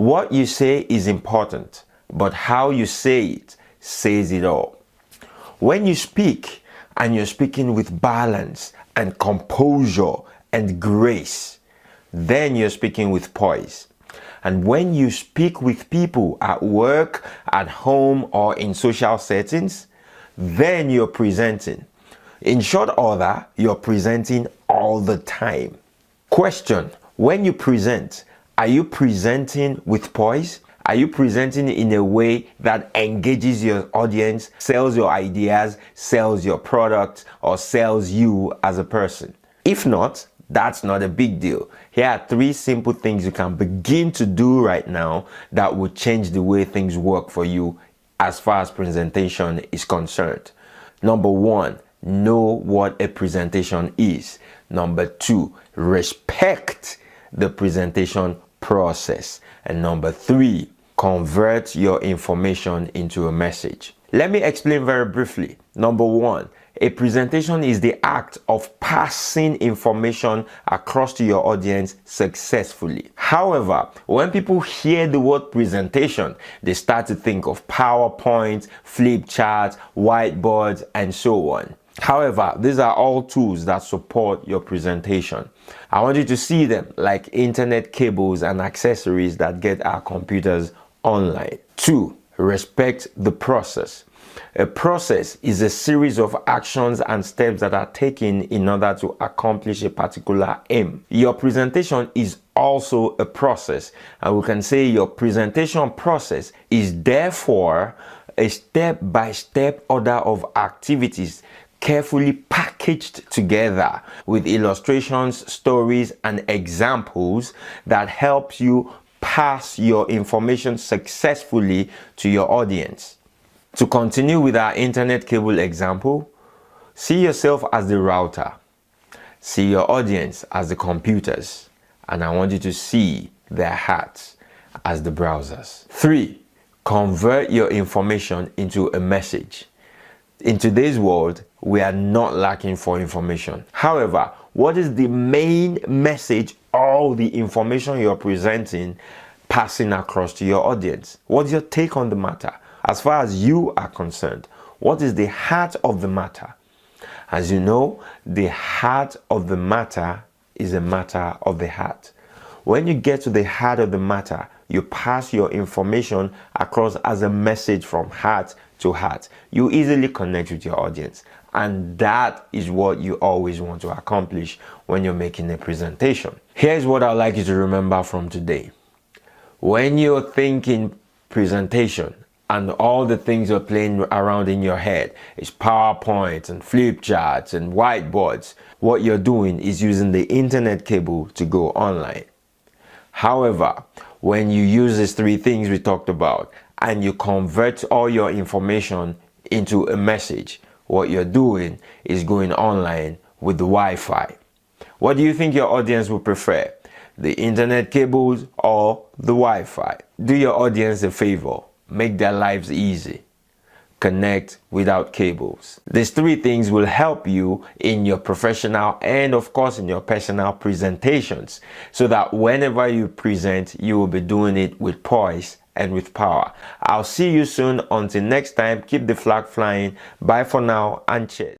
What you say is important, but how you say it says it all. When you speak, and you're speaking with balance and composure and grace, then you're speaking with poise. And when you speak with people at work, at home, or in social settings, then you're presenting. In short order, you're presenting all the time. Question: when you present, are you presenting with poise? Are you presenting in a way that engages your audience, sells your ideas, sells your product, or sells you as a person? If not, that's not a big deal. Here are 3 simple things you can begin to do right now that will change the way things work for you as far as presentation is concerned. Number 1, know what a presentation is. Number 2, respect the presentation process. And number 3, convert your information into a message. Let me explain very briefly. Number 1, a presentation is the act of passing information across to your audience successfully. However, when people hear the word presentation, they start to think of PowerPoint, flip charts, whiteboards, and so on. However, these are all tools that support your presentation. I want you to see them like internet cables and accessories that get our computers online. 2, respect the process. A process is a series of actions and steps that are taken in order to accomplish a particular aim. Your presentation is also a process, and we can say your presentation process is therefore a step-by-step order of activities carefully packaged together with illustrations, stories, and examples that helps you pass your information successfully to your audience. To continue with our internet cable example, see yourself as the router, see your audience as the computers, and I want you to see their hearts as the browsers. 3, convert your information into a message. In today's world, we are not lacking for information. However, what is the main message all the information you're presenting passing across to your audience? What's your take on the matter? As far as you are concerned, what is the heart of the matter? As you know, the heart of the matter is a matter of the heart. When you get to the heart of the matter, you pass your information across as a message from heart to heart. You easily connect with your audience, and that is what you always want to accomplish when you're making a presentation. Here's what I'd like you to remember from today. When you're thinking presentation, and all the things you're playing around in your head is PowerPoint and flip charts and whiteboards, what you're doing is using the internet cable to go online. However, when you use these 3 things we talked about and you convert all your information into a message, what you're doing is going online with the Wi-Fi. What do you think your audience will prefer? The internet cables or the Wi-Fi? Do your audience a favor. Make their lives easy. Connect without cables. These 3 things will help you in your professional and of course in your personal presentations, so that whenever you present, you will be doing it with poise and with power. I'll see you soon. Until next time, keep the flag flying. Bye for now and cheers.